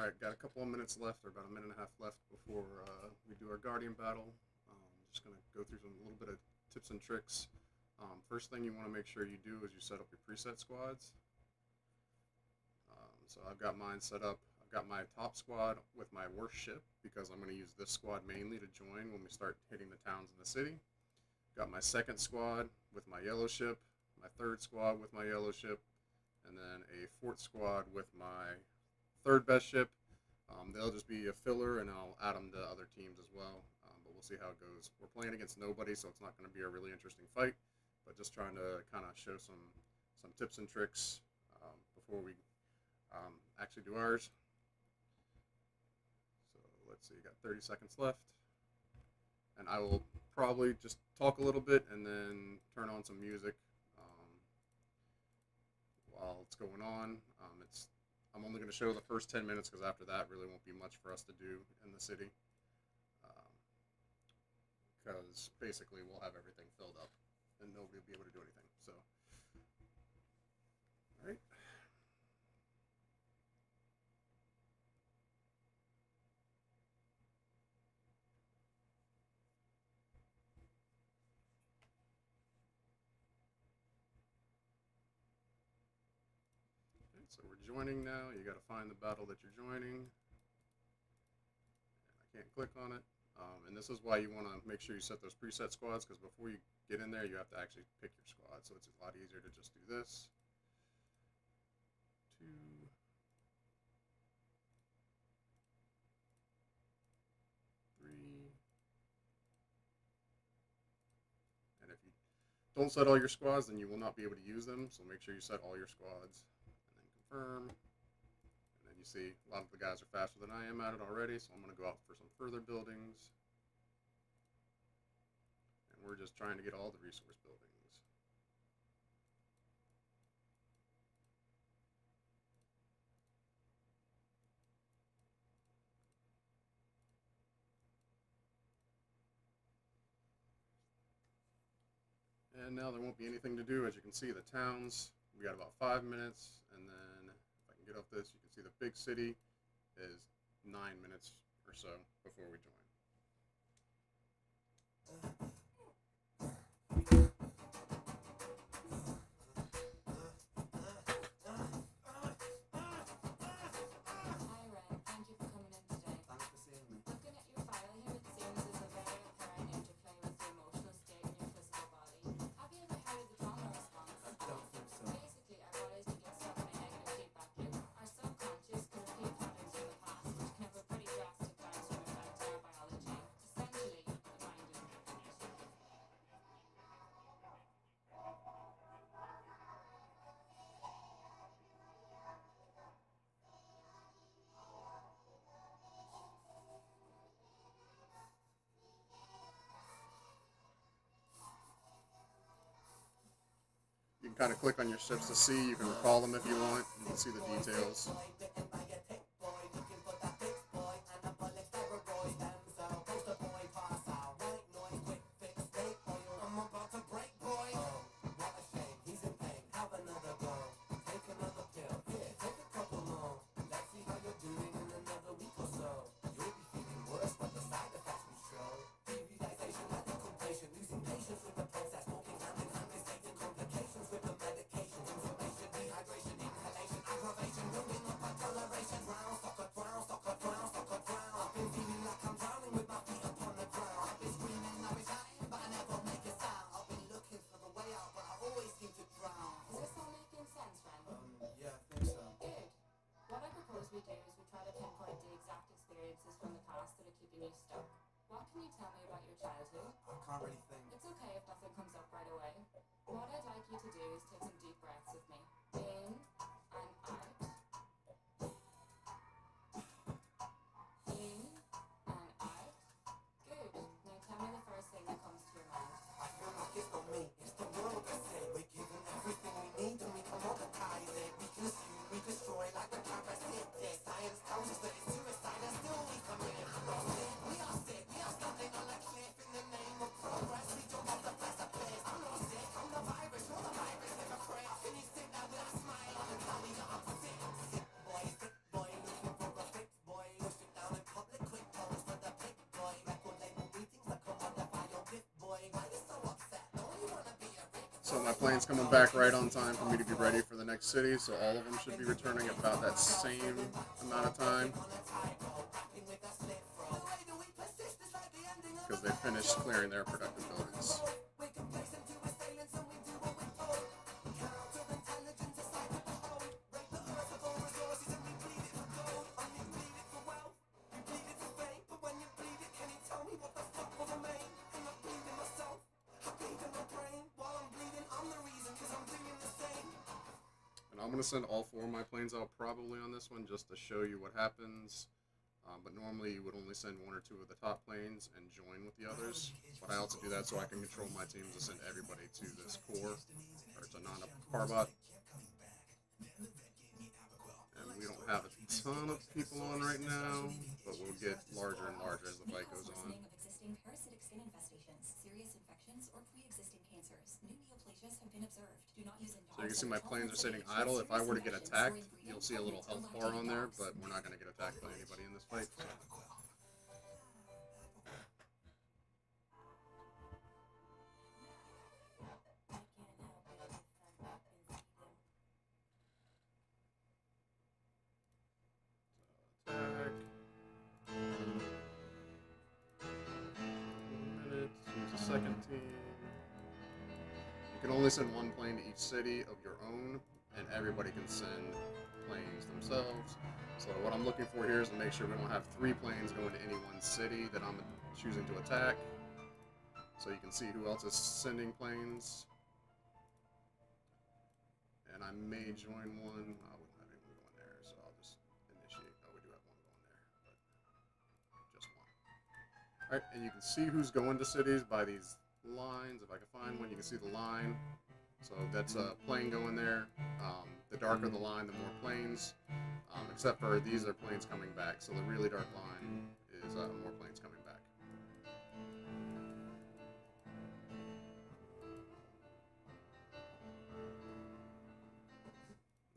Alright, got a couple of minutes left, or about a minute and a half left before we do our Guardian battle. Just going to go through a little bit of tips and tricks. First thing you want to make sure you do is you set up your preset squads. So I've got mine set up. I've got my top squad with my worst ship because I'm going to use this squad mainly to join when we start hitting the towns in the city. Got my second squad with my yellow ship, my third squad with my yellow ship, and then a fourth squad with my third best ship. They'll just be a filler, and I'll add them to other teams as well. But we'll see how it goes. We're playing against nobody, so it's not going to be a really interesting fight. But just trying to kind of show some tips and tricks before we actually do ours. So let's see, got 30 seconds left, and I will probably just talk a little bit and then turn on some music while it's going on. I'm only going to show the first 10 minutes because after that really won't be much for us to do in the city. Because basically we'll have everything filled up and nobody will be able to do anything. So, alright. So we're joining now. You got to find the battle that you're joining. I can't click on it. And this is why you want to make sure you set those preset squads, because before you get in there, you have to actually pick your squad. So it's a lot easier to just do this. 2, three. And if you don't set all your squads, then you will not be able to use them. So make sure you set all your squads. And then confirm. And then you see a lot of the guys are faster than I am at it already. So I'm going to go out for some further buildings. And we're just trying to get all the resource buildings. And now there won't be anything to do. As you can see, the towns, we got about 5 minutes. And then if I can get off this, you can see the big city is 9 minutes or so before we join. Hi Ren, thank you for coming in today. Thanks for seeing me. Looking at your file here, it seems there's a very apparent interplay with your emotional state and your physical body. Have you ever heard of the trauma response? I don't think so. Basically, our bodies can get stuck in a negative feedback loop. Our subconscious can repeat patterns from the past, which can have a pretty drastic downstream effect on our biology. Essentially, the mind is infinite. You can kind of click on your ships to see. You can recall them if you want. You can see the details. Is this all making sense, Ren? Yeah, I think so. Good. What I propose we do is we try to pinpoint the exact experiences from the past that are keeping you stuck. What can you tell me about your childhood? I can't really think. It's okay if nothing comes up right away. What I'd like you to do is take some deep breaths with me. In and out. In and out. Good. Now tell me the first thing that comes to your mind. I feel like it's not me, it's the world that said we're given everything we need and we can monetize it. We consume, we destroy like the parasitic. Science tells us that it's suicide and still we come in. I'm not sick, we are sick, we are standing on a cliff in the name of progress. My plane's coming back right on time for me to be ready for the next city, so all of them should be returning at about that same amount of time. Because they finished clearing their productive buildings. I'm going to send all 4 of my planes out probably on this one just to show you what happens. But normally you would only send 1 or 2 of the top planes and join with the others. But I also do that so I can control my teams to send everybody to this core, or to Nanda Parbat. And we don't have a ton of people on right now, but we'll get larger and larger as the fight goes on. Existing parasitic skin infestations, serious infections, or pre-existing cancers. New neoplasias have been observed. Do not use in So you can see my planes are sitting idle. If I were to get attacked, you'll see a little health bar on there, but we're not going to get attacked by anybody in this fight. So. Attack. 1 minute. Use a second team. You can only send 1 plane to each city of your own, and everybody can send planes themselves. So what I'm looking for here is to make sure we don't have 3 planes going to any one city that I'm choosing to attack. So you can see who else is sending planes. And I may join one. I wouldn't have anyone going there, so I'll just initiate. Oh, we do have 1 going there, but just 1. Alright, and you can see who's going to cities by these lines. If I can find one, you can see the line. So that's a plane going there. The darker the line, the more planes. Except for these are planes coming back. So the really dark line is more planes coming back.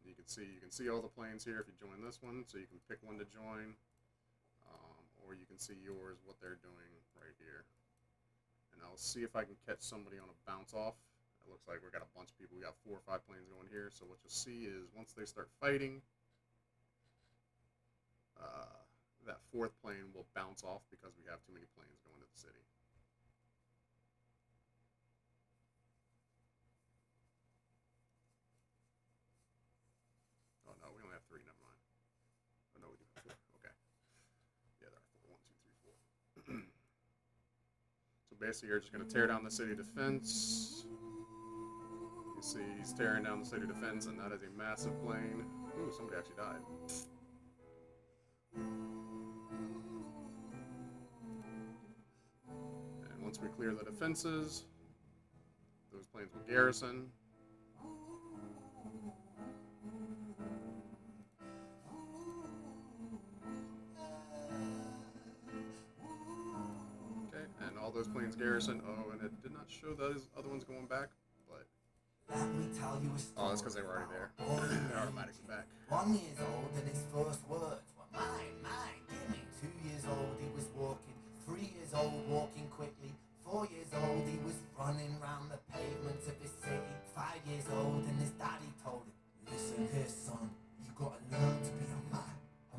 You can see all the planes here if you join this one. So you can pick one to join, or you can see yours, what they're doing right here. And I'll see if I can catch somebody on a bounce off. It looks like we got a bunch of people. We got 4 or 5 planes going here. So what you'll see is once they start fighting, that 4th plane will bounce off because we have too many planes going to the city. Oh no, we only have 3. Never mind. Oh no, we do have 4. Okay. Yeah, there are 4. 1, 2, 3, 4. So basically, you're just going to tear down the city defense. You see, he's tearing down the city defense, and that is a massive plane. Ooh, somebody actually died. And once we clear the defenses, those planes will garrison. Okay, and all those planes garrison. Oh, and it did not show those other ones going back, but Let me tell you a story. oh, that's because they were already there. They're automatically back. 1 year old and his first words were mine, mine, give me. 2 years old he was walking, 3 years old walking quickly, 4 years old he was running round the pavements of his city. 5 years old and his daddy told him, listen here son, you gotta learn to be a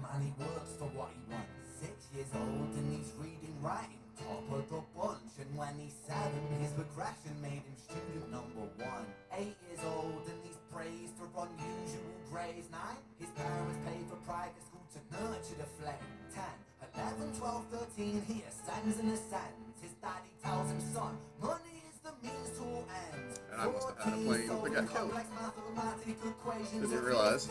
man he works for what he wants. 6 years old and he's reading, writing, top of the bunch. And when he's 7, his progression made him student number 1. 8 years old and he's praised for unusual grades. 9, his parents pay for private school to nurture the flame. 10, 11, 12, 13, he ascends and ascends. His daddy tells him, son, money is the means to all ends. And I must have had a plane that got killed. Did you realize?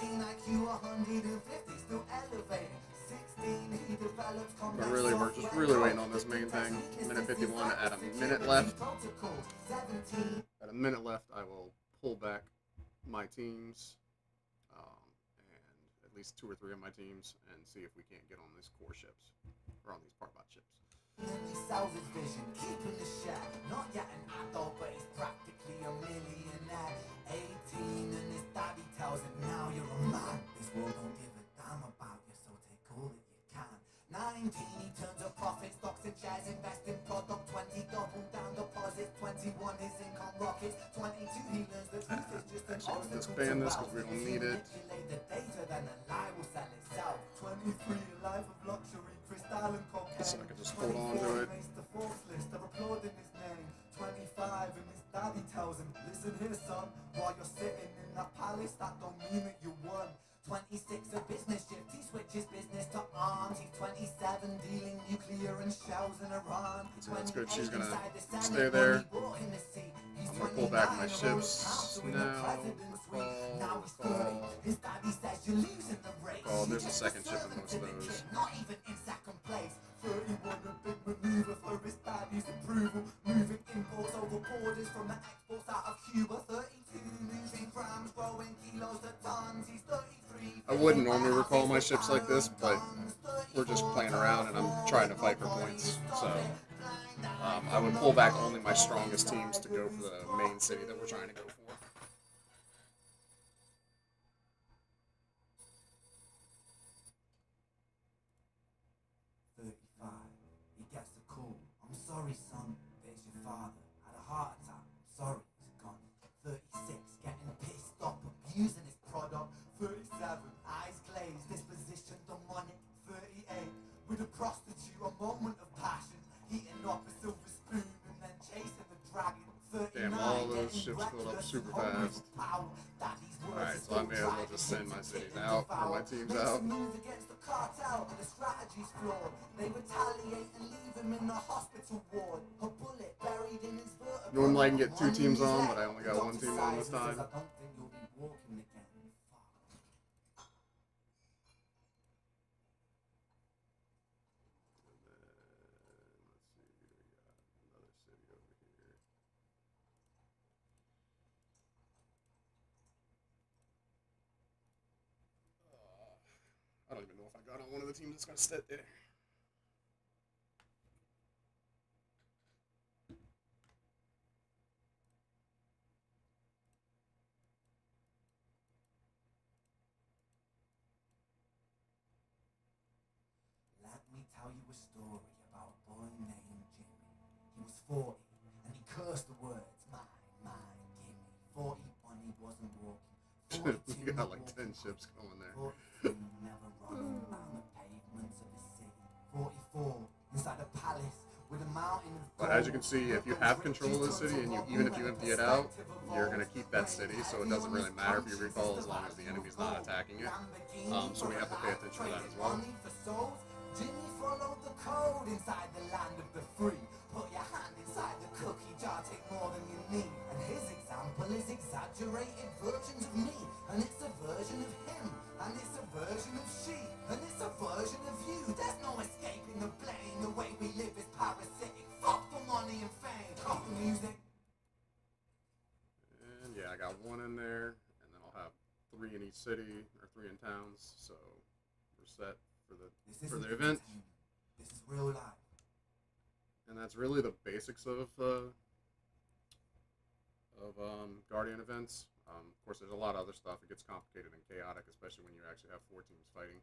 But really, we're just really waiting on this main thing. Minute 51 at a minute left. At a minute left, I will pull back my teams, and at least 2 or 3 of my teams, and see if we can't get on these core ships, or on these Parbat ships. He sells his vision, keeping the shack. Not yet an adult, but he's practically a millionaire. 18 and his daddy tells him, now you're a man. This world don't give a damn about you, so take all that you can. 19, he turns a profit, stocks and shares, invest in product. 20, double down deposits. 21, his income rockets. 22 he learns the truth is just an Actually, let's obstacle disband to this wealth. 'cause we don't If you need it. manipulate the data, then a lie will sell itself. 23, a life of luxury, crystal and cocaine. So I can just hold on to 24, it. he makes the Forbes list, they're applauding his name. 25, and his daddy tells him, listen here son, while you're sitting in that palace, that don't mean that you won. 26, a business shift, he switches business to arms. He's 27, dealing nuclear and shells in Iran. So that's good. 28, She's gonna inside the Senate, stay there. when he brought him a seat. He's I'm gonna pull back my 29, a royal ships counsel in the now. president's suite. Recall, Now he's recall. 30, his daddy says you're losing the race. Oh, there's a You're just second ship in servant most to of the those. king, not even in second place. 31, a big maneuver for his daddy's approval. Moving imports over borders from the exports out of Cuba. 32, losing grams, growing kilos to tons. He's 33. I wouldn't normally recall my ships like this, but we're just playing around and I'm trying to fight for points. So I would pull back only my strongest teams to go for the main city that we're trying to go for. He gets a call. I'm sorry, son, but it's your father. Had a heart attack. Sorry, he's gone. 36, getting pissed off, abusing his product. 37, eyes glazed, disposition demonic. 38, with a prostitute, a moment of passion. Heating up a silver spoon and then chasing the dragon. 39, Damn, all those getting ships filled up reckless, super hungry fast. for power. Daddy's words Alright, are so I may as well still just send my driving, cities hitting out, or devour. my teams Makes a out. move against the cartel, but the strategy's flawed. They retaliate and leave him in the hospital ward. A bullet buried in his vertebra. Normally I can get two One in teams his on, leg. but I only got one Dr. team on this Sizer says, time. I don't think you'll be walking again. Fuck. I don't even know if I got on one of the teams that's gonna sit there. Let me tell you a story about a boy named Jimmy. He was 40 and he cursed the words, mine, gimme. 41 he wasn't walking. 42 You got like walking 10 ships going there. 43 never running round the pavements of the city. 44 inside a palace with a mountain of But as you can see, if you have control of the city, and even if you empty it out, you're going to keep that city, so it doesn't really matter if you recall as long as the enemy's not attacking it. So we have to pay attention to that as well. Jimmy followed the code inside the land of the free. Put your hand inside the cookie jar, take more than you need. And his example is exaggerated versions of me. And it's a version of him. And it's a version of she. And it's a version of you. There's no escaping the blame. The way we live is parasitic. Fuck for money and fame. Fuck the music. And yeah, I got one in there, and then I'll have 3 in each city, or 3 in towns, so we're set for the event. This is real life. And that's really the basics of Guardian events. Of course, there's a lot of other stuff. It gets complicated and chaotic, especially when you actually have 4 teams fighting.